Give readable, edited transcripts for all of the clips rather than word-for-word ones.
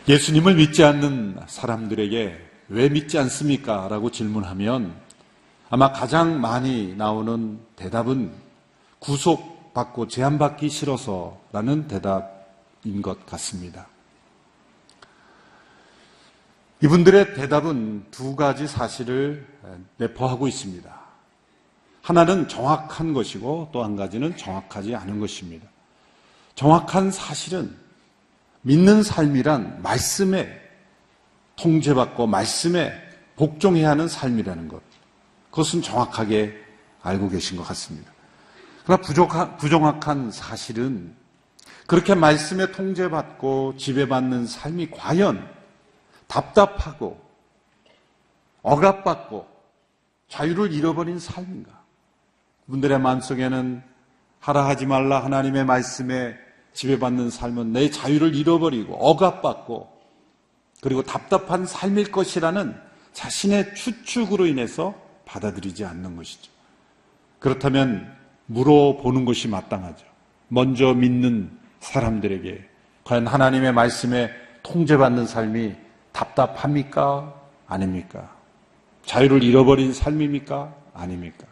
예수님을 믿지 않는 사람들에게 왜 믿지 않습니까? 라고 질문하면 아마 가장 많이 나오는 대답은 구속받고 제한받기 싫어서 라는 대답인 것 같습니다. 이분들의 대답은 두 가지 사실을 내포하고 있습니다. 하나는 정확한 것이고 또 한 가지는 정확하지 않은 것입니다. 정확한 사실은 믿는 삶이란 말씀에 통제받고 말씀에 복종해야 하는 삶이라는 것. 그것은 정확하게 알고 계신 것 같습니다. 그러나 부정확한 사실은 그렇게 말씀에 통제받고 지배받는 삶이 과연 답답하고 억압받고 자유를 잃어버린 삶인가? 분들의 마음속에는 하라 하지 말라 하나님의 말씀에 지배받는 삶은 내 자유를 잃어버리고 억압받고 그리고 답답한 삶일 것이라는 자신의 추측으로 인해서 받아들이지 않는 것이죠. 그렇다면 물어보는 것이 마땅하죠. 먼저 믿는 사람들에게 과연 하나님의 말씀에 통제받는 삶이 답답합니까? 아닙니까? 자유를 잃어버린 삶입니까? 아닙니까?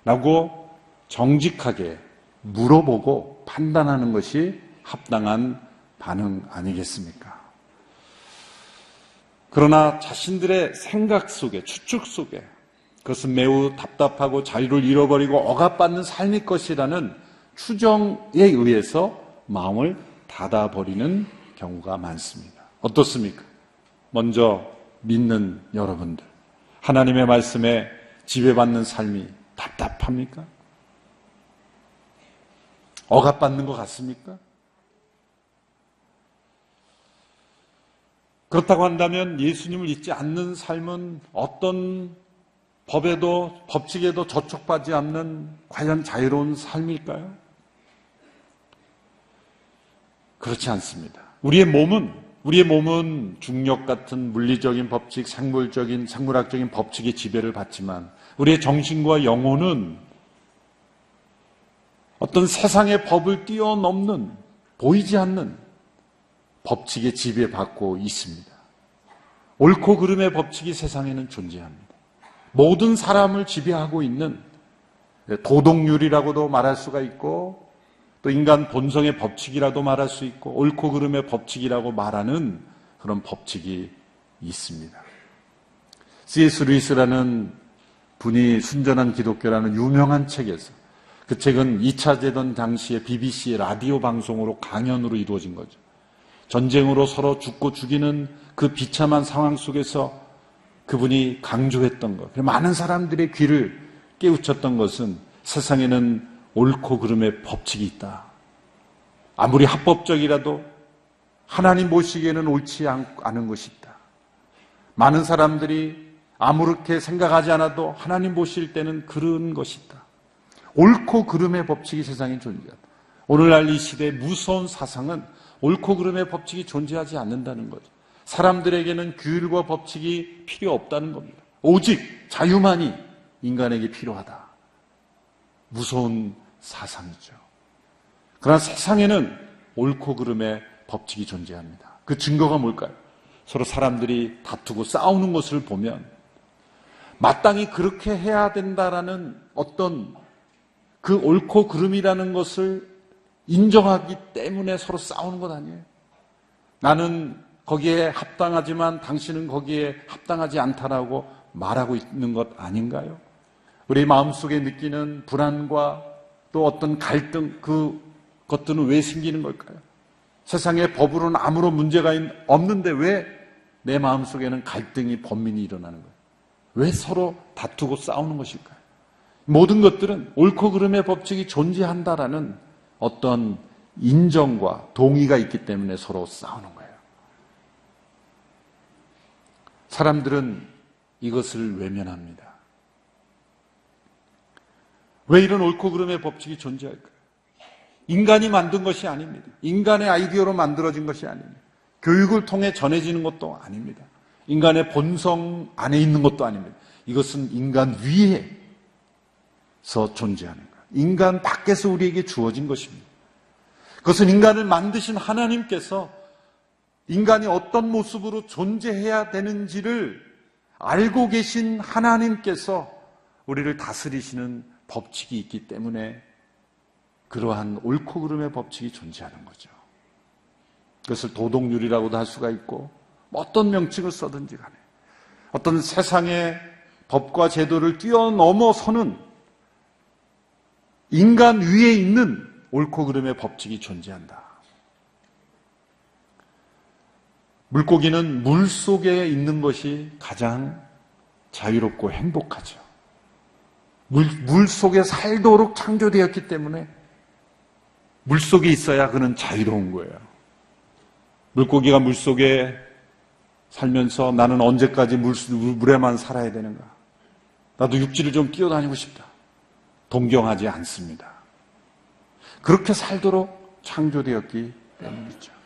라고 정직하게 물어보고 판단하는 것이 합당한 반응 아니겠습니까? 그러나 자신들의 생각 속에, 추측 속에 그것은 매우 답답하고 자유를 잃어버리고 억압받는 삶일 것이라는 추정에 의해서 마음을 닫아버리는 경우가 많습니다. 어떻습니까? 먼저 믿는 여러분들, 하나님의 말씀에 지배받는 삶이 답답합니까? 억압받는 것 같습니까? 그렇다고 한다면 예수님을 믿지 않는 삶은 어떤 법에도 법칙에도 저촉받지 않는 과연 자유로운 삶일까요? 그렇지 않습니다. 우리의 몸은 중력 같은 물리적인 법칙, 생물학적인 법칙의 지배를 받지만 우리의 정신과 영혼은 어떤 세상의 법을 뛰어넘는 보이지 않는 법칙에 지배받고 있습니다. 옳고 그름의 법칙이 세상에는 존재합니다. 모든 사람을 지배하고 있는 도덕률이라고도 말할 수가 있고 또 인간 본성의 법칙이라도 말할 수 있고 옳고 그름의 법칙이라고 말하는 그런 법칙이 있습니다. C.S. 루이스라는 분이 순전한 기독교라는 유명한 책에서 그 책은 2차 대전 당시에 BBC의 라디오 방송으로 강연으로 이루어진 거죠. 전쟁으로 서로 죽고 죽이는 그 비참한 상황 속에서 그분이 강조했던 것, 많은 사람들의 귀를 깨우쳤던 것은 세상에는 옳고 그름의 법칙이 있다. 아무리 합법적이라도 하나님 보시기에는 옳지 않은 것이 있다. 많은 사람들이 아무렇게 생각하지 않아도 하나님 보실 때는 그런 것이 있다. 옳고 그름의 법칙이 세상에 존재한다. 오늘날 이 시대의 무서운 사상은 옳고 그름의 법칙이 존재하지 않는다는 거죠. 사람들에게는 규율과 법칙이 필요 없다는 겁니다. 오직 자유만이 인간에게 필요하다. 무서운 사상이죠. 그러나 세상에는 옳고 그름의 법칙이 존재합니다. 그 증거가 뭘까요? 서로 사람들이 다투고 싸우는 것을 보면 마땅히 그렇게 해야 된다라는 어떤 그 옳고 그름이라는 것을 인정하기 때문에 서로 싸우는 것 아니에요. 나는 거기에 합당하지만 당신은 거기에 합당하지 않다라고 말하고 있는 것 아닌가요? 우리 마음속에 느끼는 불안과 또 어떤 갈등, 그것들은 왜 생기는 걸까요? 세상의 법으로는 아무런 문제가 없는데 왜 내 마음속에는 갈등이 번민이 일어나는 거예요? 왜 서로 다투고 싸우는 것일까요? 모든 것들은 옳고 그름의 법칙이 존재한다라는 어떤 인정과 동의가 있기 때문에 서로 싸우는 거예요. 사람들은 이것을 외면합니다. 왜 이런 옳고 그름의 법칙이 존재할까요? 인간이 만든 것이 아닙니다. 인간의 아이디어로 만들어진 것이 아닙니다. 교육을 통해 전해지는 것도 아닙니다. 인간의 본성 안에 있는 것도 아닙니다. 이것은 인간 위에서 존재하는 거예요. 인간 밖에서 우리에게 주어진 것입니다. 그것은 인간을 만드신 하나님께서 인간이 어떤 모습으로 존재해야 되는지를 알고 계신 하나님께서 우리를 다스리시는 법칙이 있기 때문에 그러한 옳고 그름의 법칙이 존재하는 거죠. 그것을 도덕률이라고도 할 수가 있고 어떤 명칭을 써든지 간에 어떤 세상의 법과 제도를 뛰어넘어서는 인간 위에 있는 옳고 그름의 법칙이 존재한다. 물고기는 물 속에 있는 것이 가장 자유롭고 행복하죠. 물 속에 살도록 창조되었기 때문에 물 속에 있어야 그는 자유로운 거예요. 물고기가 물 속에 살면서 나는 언제까지 물에만 살아야 되는가? 나도 육지를 좀 뛰어다니고 싶다. 동경하지 않습니다. 그렇게 살도록 창조되었기 때문이죠.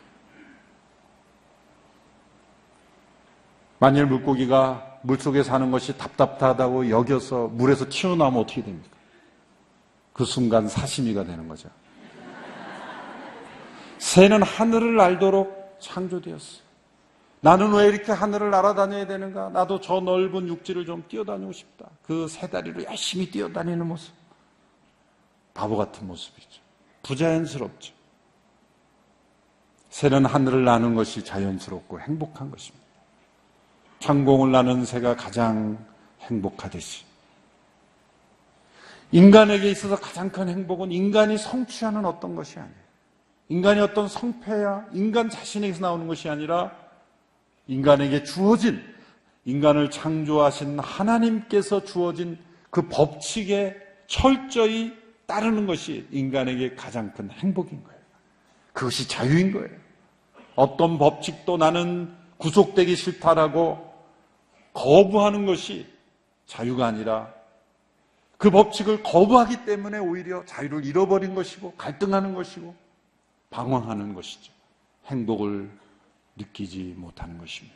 만일 물고기가 물속에 사는 것이 답답하다고 여겨서 물에서 튀어나오면 어떻게 됩니까? 그 순간 사시미가 되는 거죠. 새는 하늘을 날도록 창조되었어요. 나는 왜 이렇게 하늘을 날아다녀야 되는가? 나도 저 넓은 육지를 좀 뛰어다니고 싶다. 그 새 다리로 열심히 뛰어다니는 모습. 바보 같은 모습이죠. 부자연스럽죠. 새는 하늘을 나는 것이 자연스럽고 행복한 것입니다. 창공을 나는 새가 가장 행복하듯이 인간에게 있어서 가장 큰 행복은 인간이 성취하는 어떤 것이 아니에요. 인간이 어떤 성패야 인간 자신에게서 나오는 것이 아니라 인간에게 주어진, 인간을 창조하신 하나님께서 주어진 그 법칙에 철저히 따르는 것이 인간에게 가장 큰 행복인 거예요. 그것이 자유인 거예요. 어떤 법칙도 나는 구속되기 싫다라고 거부하는 것이 자유가 아니라 그 법칙을 거부하기 때문에 오히려 자유를 잃어버린 것이고 갈등하는 것이고 방황하는 것이죠. 행복을 느끼지 못하는 것입니다.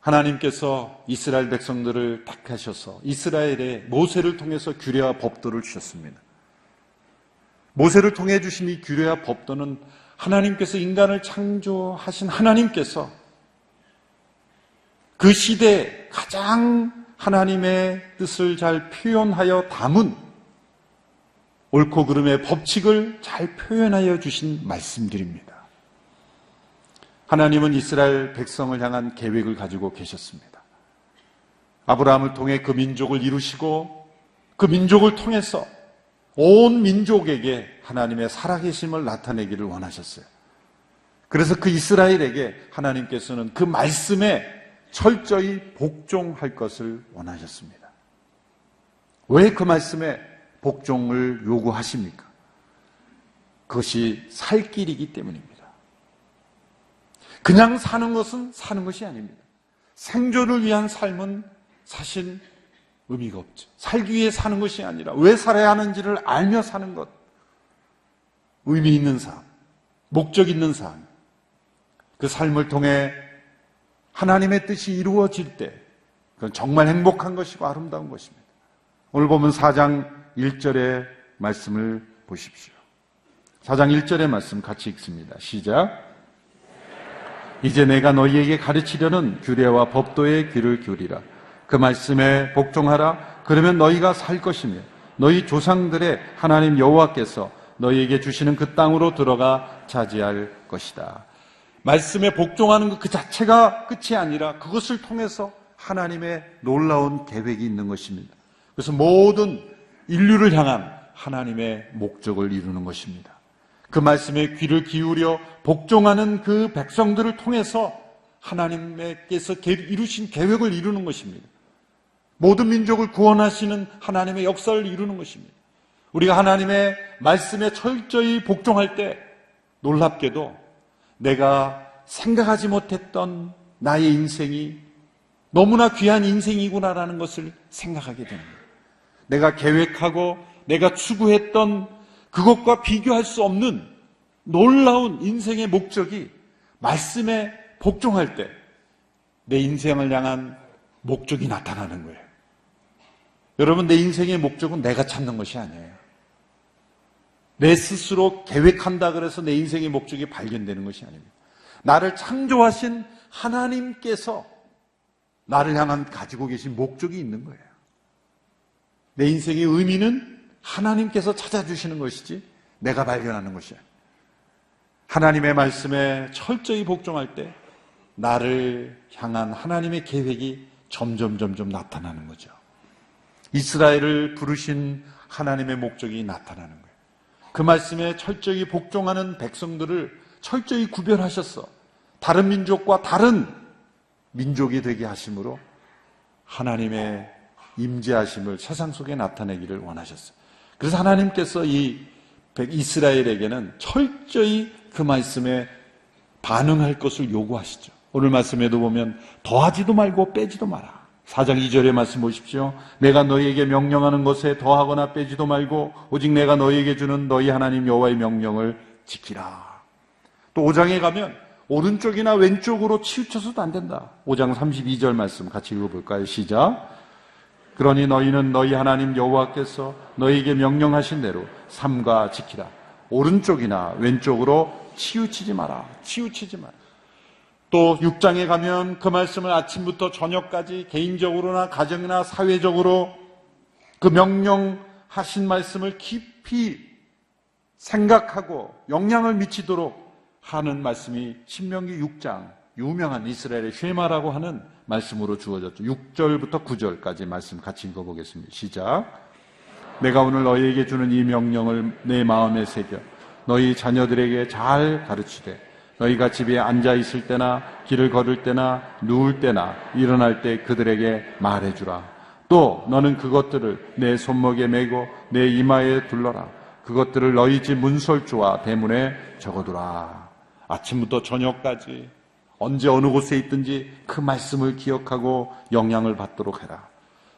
하나님께서 이스라엘 백성들을 택하셔서 이스라엘에 모세를 통해서 규례와 법도를 주셨습니다. 모세를 통해 주신 이 규례와 법도는 하나님께서 인간을 창조하신 하나님께서 그 시대에 가장 하나님의 뜻을 잘 표현하여 담은 옳고 그름의 법칙을 잘 표현하여 주신 말씀들입니다. 하나님은 이스라엘 백성을 향한 계획을 가지고 계셨습니다. 아브라함을 통해 그 민족을 이루시고 그 민족을 통해서 온 민족에게 하나님의 살아계심을 나타내기를 원하셨어요. 그래서 그 이스라엘에게 하나님께서는 그 말씀에 철저히 복종할 것을 원하셨습니다. 왜 그 말씀에 복종을 요구하십니까? 그것이 살 길이기 때문입니다. 그냥 사는 것은 사는 것이 아닙니다. 생존을 위한 삶은 사실 의미가 없죠. 살기 위해 사는 것이 아니라 왜 살아야 하는지를 알며 사는 것. 의미 있는 삶, 목적 있는 삶. 그 삶을 통해 하나님의 뜻이 이루어질 때 그건 정말 행복한 것이고 아름다운 것입니다. 오늘 보면 4장 1절의 말씀을 보십시오. 4장 1절의 말씀 같이 읽습니다. 시작. 이제 내가 너희에게 가르치려는 규례와 법도의 귀를 기울이라. 그 말씀에 복종하라. 그러면 너희가 살 것이며 너희 조상들의 하나님 여호와께서 너희에게 주시는 그 땅으로 들어가 차지할 것이다. 말씀에 복종하는 것 그 자체가 끝이 아니라 그것을 통해서 하나님의 놀라운 계획이 있는 것입니다. 그래서 모든 인류를 향한 하나님의 목적을 이루는 것입니다. 그 말씀에 귀를 기울여 복종하는 그 백성들을 통해서 하나님께서 이루신 계획을 이루는 것입니다. 모든 민족을 구원하시는 하나님의 역사를 이루는 것입니다. 우리가 하나님의 말씀에 철저히 복종할 때 놀랍게도 내가 생각하지 못했던 나의 인생이 너무나 귀한 인생이구나라는 것을 생각하게 됩니다. 내가 계획하고 내가 추구했던 그것과 비교할 수 없는 놀라운 인생의 목적이 말씀에 복종할 때 내 인생을 향한 목적이 나타나는 거예요. 여러분, 내 인생의 목적은 내가 찾는 것이 아니에요. 내 스스로 계획한다 그래서 내 인생의 목적이 발견되는 것이 아닙니다. 나를 창조하신 하나님께서 나를 향한 가지고 계신 목적이 있는 거예요. 내 인생의 의미는 하나님께서 찾아주시는 것이지 내가 발견하는 것이야. 하나님의 말씀에 철저히 복종할 때 나를 향한 하나님의 계획이 점점 나타나는 거죠. 이스라엘을 부르신 하나님의 목적이 나타나는 거예요. 그 말씀에 철저히 복종하는 백성들을 철저히 구별하셔서 다른 민족과 다른 민족이 되게 하심으로 하나님의 임재하심을 세상 속에 나타내기를 원하셨어요. 그래서 하나님께서 이 이스라엘에게는 철저히 그 말씀에 반응할 것을 요구하시죠. 오늘 말씀에도 보면 더하지도 말고 빼지도 마라. 4장 2절의 말씀 보십시오. 내가 너희에게 명령하는 것에 더하거나 빼지도 말고 오직 내가 너희에게 주는 너희 하나님 여호와의 명령을 지키라. 또 5장에 가면 오른쪽이나 왼쪽으로 치우쳐서도 안 된다. 5장 32절 말씀 같이 읽어볼까요? 시작. 그러니 너희는 너희 하나님 여호와께서 너희에게 명령하신 대로 삼가 지키라. 오른쪽이나 왼쪽으로 치우치지 마라. 치우치지 마라. 또 6장에 가면 그 말씀을 아침부터 저녁까지 개인적으로나 가정이나 사회적으로 그 명령하신 말씀을 깊이 생각하고 영향을 미치도록 하는 말씀이 신명기 6장 유명한 이스라엘의 쉐마라고 하는 말씀으로 주어졌죠. 6절부터 9절까지 말씀 같이 읽어보겠습니다. 시작. 내가 오늘 너희에게 주는 이 명령을 내 마음에 새겨 너희 자녀들에게 잘 가르치되 너희가 집에 앉아 있을 때나 길을 걸을 때나 누울 때나 일어날 때 그들에게 말해주라. 또 너는 그것들을 내 손목에 메고 내 이마에 둘러라. 그것들을 너희 집 문설주와 대문에 적어두라. 아침부터 저녁까지 언제 어느 곳에 있든지 그 말씀을 기억하고 영향을 받도록 해라.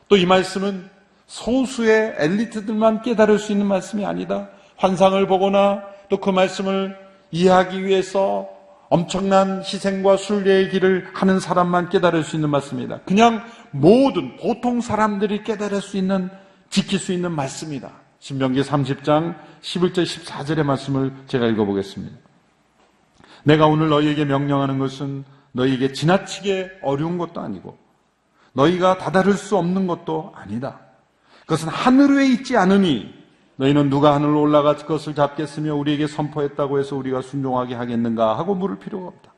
또 이 말씀은 소수의 엘리트들만 깨달을 수 있는 말씀이 아니다. 환상을 보거나 또 그 말씀을 이해하기 위해서 엄청난 희생과 순례의 길을 하는 사람만 깨달을 수 있는 말씀이다. 그냥 모든 보통 사람들이 깨달을 수 있는, 지킬 수 있는 말씀이다. 신명기 30장 11절 14절의 말씀을 제가 읽어보겠습니다. 내가 오늘 너희에게 명령하는 것은 너희에게 지나치게 어려운 것도 아니고 너희가 다다를 수 없는 것도 아니다. 그것은 하늘 위에 있지 않으니 너희는 누가 하늘로 올라가 그것을 잡겠으며 우리에게 선포했다고 해서 우리가 순종하게 하겠는가 하고 물을 필요가 없다.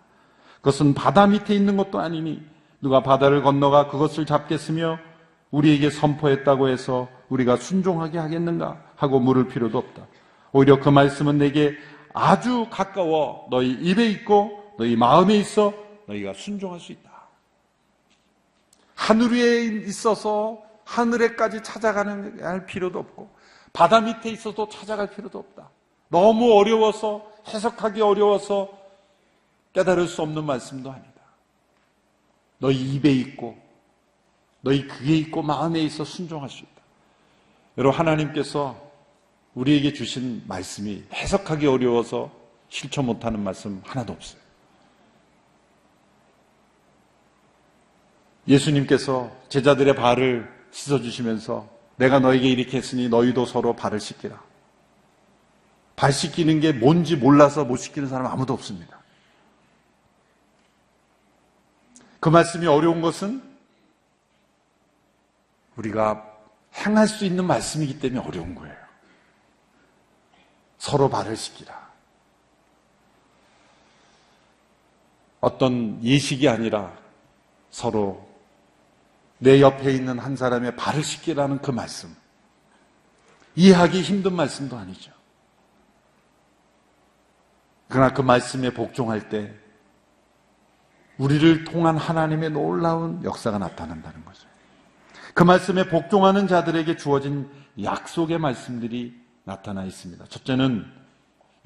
그것은 바다 밑에 있는 것도 아니니 누가 바다를 건너가 그것을 잡겠으며 우리에게 선포했다고 해서 우리가 순종하게 하겠는가 하고 물을 필요도 없다. 오히려 그 말씀은 내게 아주 가까워 너희 입에 있고 너희 마음에 있어 너희가 순종할 수 있다. 하늘 위에 있어서 하늘에까지 찾아가는 할 필요도 없고 바다 밑에 있어도 찾아갈 필요도 없다. 너무 어려워서 해석하기 어려워서 깨달을 수 없는 말씀도 아니다. 너희 입에 있고 너희 귀에 있고 마음에 있어 순종할 수 있다. 여러분, 하나님께서 우리에게 주신 말씀이 해석하기 어려워서 실천 못하는 말씀 하나도 없어요. 예수님께서 제자들의 발을 씻어주시면서 내가 너에게 이렇게 했으니 너희도 서로 발을 씻기라. 발 씻기는 게 뭔지 몰라서 못 씻기는 사람 아무도 없습니다. 그 말씀이 어려운 것은 우리가 행할 수 있는 말씀이기 때문에 어려운 거예요. 서로 발을 씻기라. 어떤 예식이 아니라 서로 내 옆에 있는 한 사람의 발을 씻기라는 그 말씀. 이해하기 힘든 말씀도 아니죠. 그러나 그 말씀에 복종할 때 우리를 통한 하나님의 놀라운 역사가 나타난다는 거죠. 그 말씀에 복종하는 자들에게 주어진 약속의 말씀들이 나타나 있습니다. 첫째는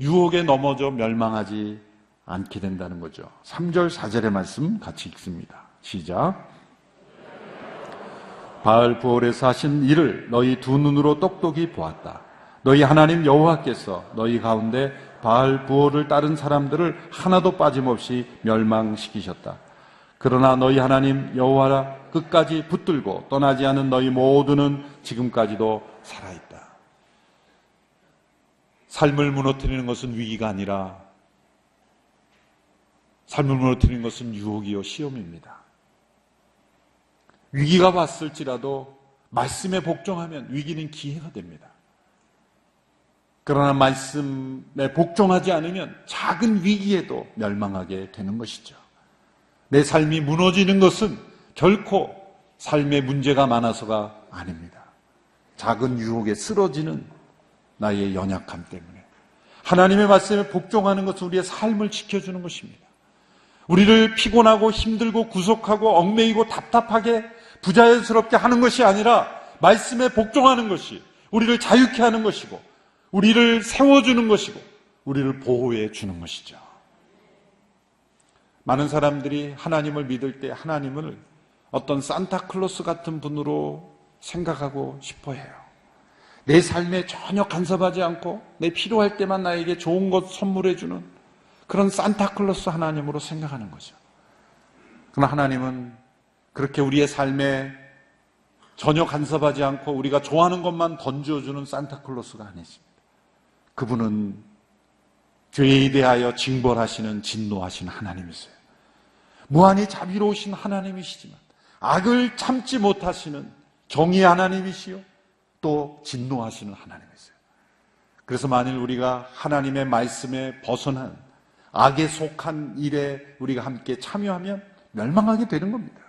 유혹에 넘어져 멸망하지 않게 된다는 거죠. 3절 4절의 말씀 같이 읽습니다. 시작. 바알 부올에서 하신 일을 너희 두 눈으로 똑똑히 보았다. 너희 하나님 여호와께서 너희 가운데 바알 부올을 따른 사람들을 하나도 빠짐없이 멸망시키셨다. 그러나 너희 하나님 여호와라 끝까지 붙들고 떠나지 않은 너희 모두는 지금까지도 살아있다. 삶을 무너뜨리는 것은 위기가 아니라 삶을 무너뜨리는 것은 유혹이요 시험입니다. 위기가 왔을지라도 말씀에 복종하면 위기는 기회가 됩니다. 그러나 말씀에 복종하지 않으면 작은 위기에도 멸망하게 되는 것이죠. 내 삶이 무너지는 것은 결코 삶에 문제가 많아서가 아닙니다. 작은 유혹에 쓰러지는 나의 연약함 때문에. 하나님의 말씀에 복종하는 것은 우리의 삶을 지켜주는 것입니다. 우리를 피곤하고 힘들고 구속하고 얽매이고 답답하게 부자연스럽게 하는 것이 아니라 말씀에 복종하는 것이 우리를 자유케 하는 것이고 우리를 세워주는 것이고 우리를 보호해 주는 것이죠. 많은 사람들이 하나님을 믿을 때 하나님을 어떤 산타클로스 같은 분으로 생각하고 싶어 해요. 내 삶에 전혀 간섭하지 않고 내 필요할 때만 나에게 좋은 것 선물해 주는 그런 산타클로스 하나님으로 생각하는 거죠. 그러나 하나님은 그렇게 우리의 삶에 전혀 간섭하지 않고 우리가 좋아하는 것만 던져주는 산타클로스가 아니십니다. 그분은 죄에 대하여 징벌하시는 진노하시는 하나님이세요. 무한히 자비로우신 하나님이시지만 악을 참지 못하시는 정의의 하나님이시요 또 진노하시는 하나님이세요. 그래서 만일 우리가 하나님의 말씀에 벗어난 악에 속한 일에 우리가 함께 참여하면 멸망하게 되는 겁니다.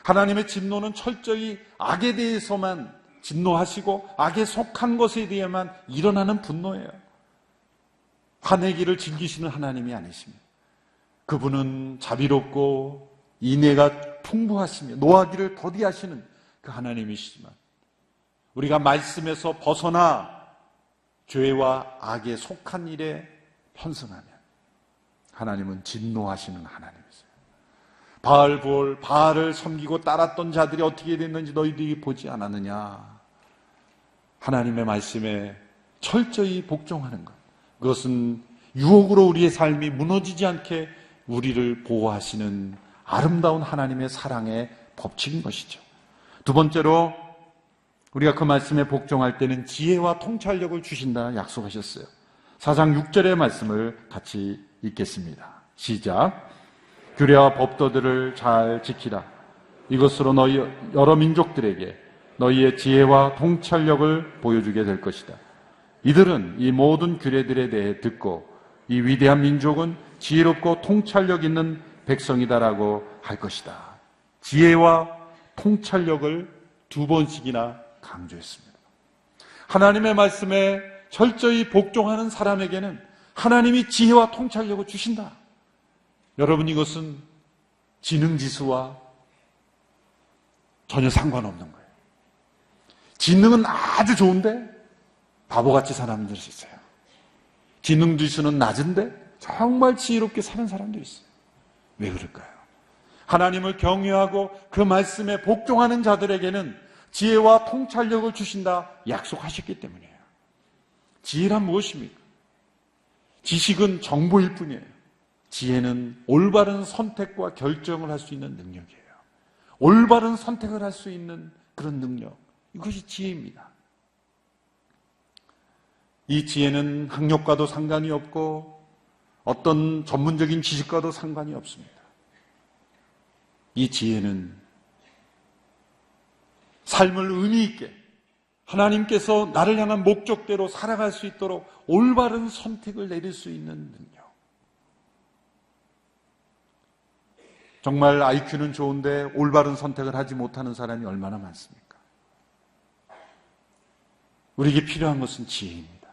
하나님의 진노는 철저히 악에 대해서만 진노하시고 악에 속한 것에 대해만 일어나는 분노예요. 화내기를 즐기시는 하나님이 아니십니다. 그분은 자비롭고 인애가 풍부하시며 노하기를 더디하시는 그 하나님이시지만 우리가 말씀에서 벗어나 죄와 악에 속한 일에 편승하면 하나님은 진노하시는 하나님이세요. 바알을 섬기고 따랐던 자들이 어떻게 됐는지 너희들이 보지 않았느냐. 하나님의 말씀에 철저히 복종하는 것, 그것은 유혹으로 우리의 삶이 무너지지 않게 우리를 보호하시는 아름다운 하나님의 사랑의 법칙인 것이죠. 두 번째로 우리가 그 말씀에 복종할 때는 지혜와 통찰력을 주신다 약속하셨어요. 4장 6절의 말씀을 같이 읽겠습니다. 시작. 규례와 법도들을 잘 지키라. 이것으로 너희 여러 민족들에게 너희의 지혜와 통찰력을 보여주게 될 것이다. 이들은 이 모든 규례들에 대해 듣고 이 위대한 민족은 지혜롭고 통찰력 있는 백성이다라고 할 것이다. 지혜와 통찰력을 두 번씩이나 강조했습니다. 하나님의 말씀에 철저히 복종하는 사람에게는 하나님이 지혜와 통찰력을 주신다. 여러분, 이것은 지능지수와 전혀 상관없는 거예요. 지능은 아주 좋은데 바보같이 사는 사람들이 있어요. 지능지수는 낮은데 정말 지혜롭게 사는 사람들이 있어요. 왜 그럴까요? 하나님을 경외하고 그 말씀에 복종하는 자들에게는 지혜와 통찰력을 주신다 약속하셨기 때문이에요. 지혜란 무엇입니까? 지식은 정보일 뿐이에요. 지혜는 올바른 선택과 결정을 할 수 있는 능력이에요. 올바른 선택을 할 수 있는 그런 능력, 이것이 지혜입니다. 이 지혜는 학력과도 상관이 없고 어떤 전문적인 지식과도 상관이 없습니다. 이 지혜는 삶을 의미 있게 하나님께서 나를 향한 목적대로 살아갈 수 있도록 올바른 선택을 내릴 수 있는 능력. 정말 IQ는 좋은데 올바른 선택을 하지 못하는 사람이 얼마나 많습니까? 우리에게 필요한 것은 지혜입니다.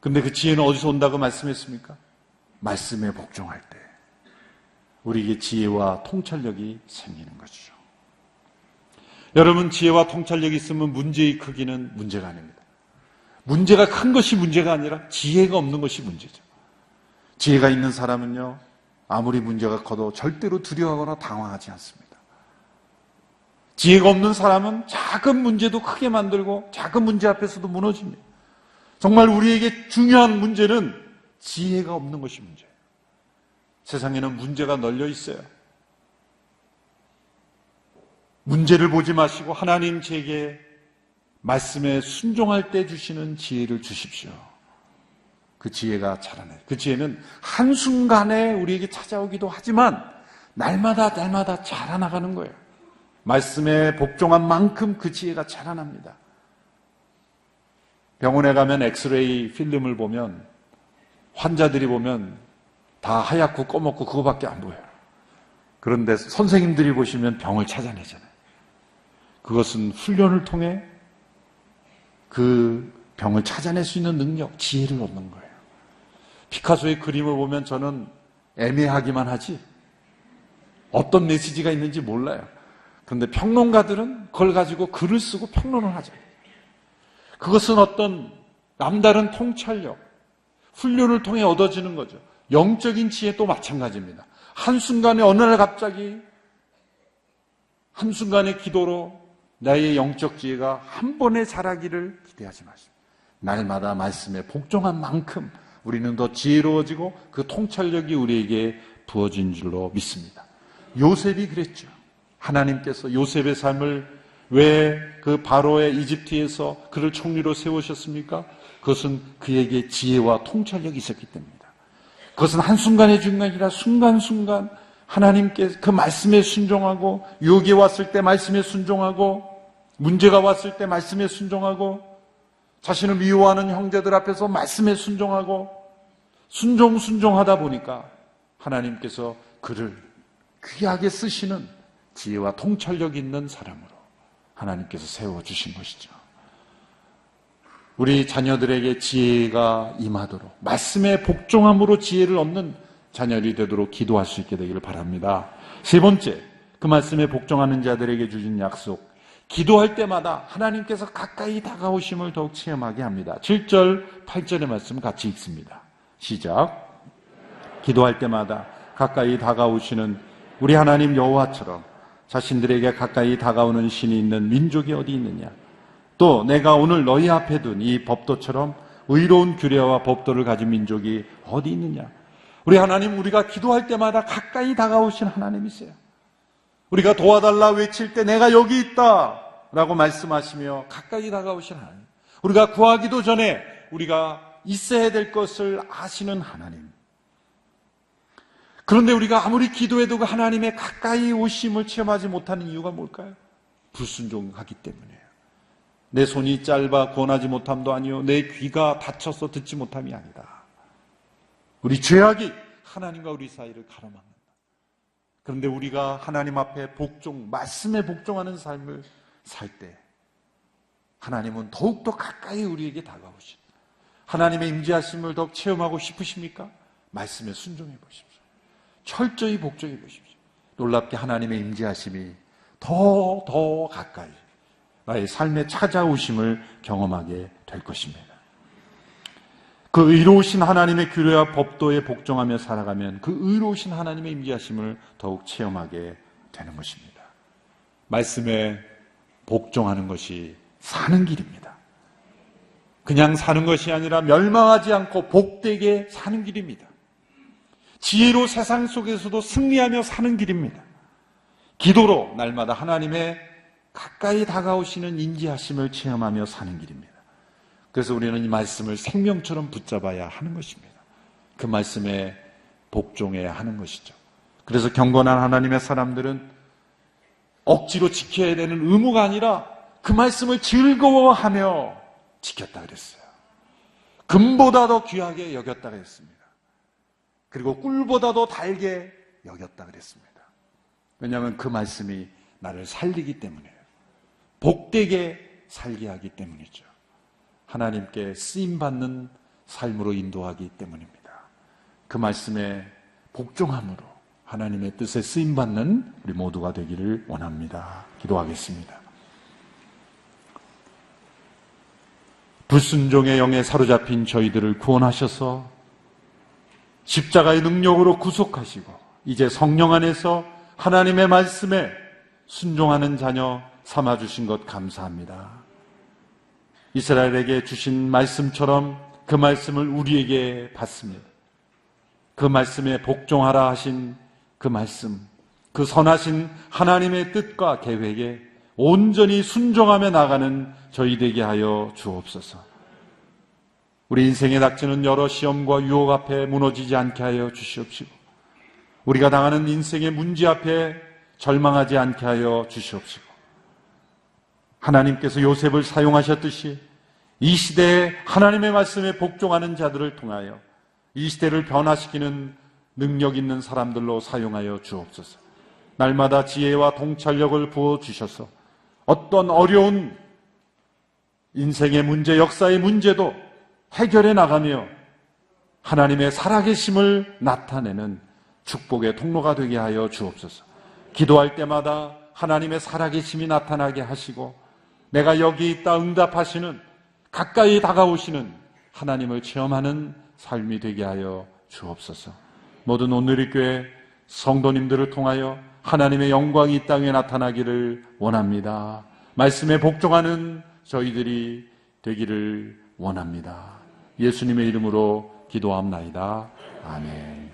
근데 그 지혜는 어디서 온다고 말씀했습니까? 말씀에 복종할 때 우리에게 지혜와 통찰력이 생기는 것이죠. 여러분, 지혜와 통찰력이 있으면 문제의 크기는 문제가 아닙니다. 문제가 큰 것이 문제가 아니라 지혜가 없는 것이 문제죠. 지혜가 있는 사람은요, 아무리 문제가 커도 절대로 두려워하거나 당황하지 않습니다. 지혜가 없는 사람은 작은 문제도 크게 만들고 작은 문제 앞에서도 무너집니다. 정말 우리에게 중요한 문제는 지혜가 없는 것이 문제예요. 세상에는 문제가 널려 있어요. 문제를 보지 마시고 하나님 제게 말씀에 순종할 때 주시는 지혜를 주십시오. 그 지혜가 자라나요. 그 지혜는 한순간에 우리에게 찾아오기도 하지만 날마다 자라나가는 거예요. 말씀에 복종한 만큼 그 지혜가 자라납니다. 병원에 가면 엑스레이 필름을 보면 환자들이 보면 다 하얗고 꺼먹고 그거밖에 안 보여요. 그런데 선생님들이 보시면 병을 찾아내잖아요. 그것은 훈련을 통해 그 병을 찾아낼 수 있는 능력, 지혜를 얻는 거예요. 피카소의 그림을 보면 저는 애매하기만 하지 어떤 메시지가 있는지 몰라요. 그런데 평론가들은 그걸 가지고 글을 쓰고 평론을 하죠. 그것은 어떤 남다른 통찰력, 훈련을 통해 얻어지는 거죠. 영적인 지혜도 마찬가지입니다. 한순간에 어느 날 갑자기 한순간의 기도로 나의 영적 지혜가 한 번에 자라기를 기대하지 마십시오. 날마다 말씀에 복종한 만큼 우리는 더 지혜로워지고 그 통찰력이 우리에게 부어진 줄로 믿습니다. 요셉이 그랬죠. 하나님께서 요셉의 삶을 왜 그 바로의 이집트에서 그를 총리로 세우셨습니까? 그것은 그에게 지혜와 통찰력이 있었기 때문입니다. 그것은 한순간의 중간이 아니라 순간순간 하나님께 그 말씀에 순종하고 유혹이 왔을 때 말씀에 순종하고 문제가 왔을 때 말씀에 순종하고 자신을 미워하는 형제들 앞에서 말씀에 순종하고 순종하다 보니까 하나님께서 그를 귀하게 쓰시는 지혜와 통찰력 있는 사람으로 하나님께서 세워주신 것이죠. 우리 자녀들에게 지혜가 임하도록 말씀에 복종함으로 지혜를 얻는 자녀들이 되도록 기도할 수 있게 되기를 바랍니다. 세 번째, 그 말씀에 복종하는 자들에게 주신 약속, 기도할 때마다 하나님께서 가까이 다가오심을 더욱 체험하게 합니다. 7절, 8절의 말씀 같이 읽습니다. 시작. 기도할 때마다 가까이 다가오시는 우리 하나님 여호와처럼 자신들에게 가까이 다가오는 신이 있는 민족이 어디 있느냐. 또 내가 오늘 너희 앞에 둔 이 법도처럼 의로운 규례와 법도를 가진 민족이 어디 있느냐. 우리 하나님, 우리가 기도할 때마다 가까이 다가오신 하나님이세요. 우리가 도와달라 외칠 때 내가 여기 있다 라고 말씀하시며 가까이 다가오신 하나님, 우리가 구하기도 전에 우리가 있어야 될 것을 아시는 하나님. 그런데 우리가 아무리 기도해도 그 하나님의 가까이 오심을 체험하지 못하는 이유가 뭘까요? 불순종하기 때문이에요. 내 손이 짧아 권하지 못함도 아니요 내 귀가 닫혀서 듣지 못함이 아니다. 우리 죄악이 하나님과 우리 사이를 가로막는다. 그런데 우리가 하나님 앞에 복종, 말씀에 복종하는 삶을 살 때 하나님은 더욱더 가까이 우리에게 다가오신, 하나님의 임재하심을 더욱 체험하고 싶으십니까? 말씀에 순종해 보십시오. 철저히 복종해 보십시오. 놀랍게 하나님의 임재하심이 더 가까이 나의 삶에 찾아오심을 경험하게 될 것입니다. 그 의로우신 하나님의 규례와 법도에 복종하며 살아가면 그 의로우신 하나님의 임재하심을 더욱 체험하게 되는 것입니다. 말씀에 복종하는 것이 사는 길입니다. 그냥 사는 것이 아니라 멸망하지 않고 복되게 사는 길입니다. 지혜로 세상 속에서도 승리하며 사는 길입니다. 기도로 날마다 하나님의 가까이 다가오시는 인지하심을 체험하며 사는 길입니다. 그래서 우리는 이 말씀을 생명처럼 붙잡아야 하는 것입니다. 그 말씀에 복종해야 하는 것이죠. 그래서 경건한 하나님의 사람들은 억지로 지켜야 되는 의무가 아니라 그 말씀을 즐거워하며 지켰다 그랬어요. 금보다 더 귀하게 여겼다 그랬습니다. 그리고 꿀보다 더 달게 여겼다 그랬습니다. 왜냐하면 그 말씀이 나를 살리기 때문이에요. 복되게 살게 하기 때문이죠. 하나님께 쓰임받는 삶으로 인도하기 때문입니다. 그 말씀에 복종함으로 하나님의 뜻에 쓰임받는 우리 모두가 되기를 원합니다. 기도하겠습니다. 불순종의 영에 사로잡힌 저희들을 구원하셔서 십자가의 능력으로 구속하시고 이제 성령 안에서 하나님의 말씀에 순종하는 자녀 삼아주신 것 감사합니다. 이스라엘에게 주신 말씀처럼 그 말씀을 우리에게 받습니다. 그 말씀에 복종하라 하신 그 말씀, 그 선하신 하나님의 뜻과 계획에 온전히 순종하며 나가는 저희 되게 하여 주옵소서. 우리 인생에 닥치는 여러 시험과 유혹 앞에 무너지지 않게 하여 주시옵시고, 우리가 당하는 인생의 문제 앞에 절망하지 않게 하여 주시옵시고, 하나님께서 요셉을 사용하셨듯이 이 시대에 하나님의 말씀에 복종하는 자들을 통하여 이 시대를 변화시키는 능력 있는 사람들로 사용하여 주옵소서. 날마다 지혜와 통찰력을 부어주셔서 어떤 어려운 인생의 문제, 역사의 문제도 해결해 나가며 하나님의 살아계심을 나타내는 축복의 통로가 되게 하여 주옵소서. 기도할 때마다 하나님의 살아계심이 나타나게 하시고, 내가 여기 있다 응답하시는, 가까이 다가오시는 하나님을 체험하는 삶이 되게 하여 주옵소서. 모든 오늘의 교회 성도님들을 통하여 하나님의 영광이 이 땅에 나타나기를 원합니다. 말씀에 복종하는 저희들이 되기를 원합니다. 예수님의 이름으로 기도합나이다. 아멘.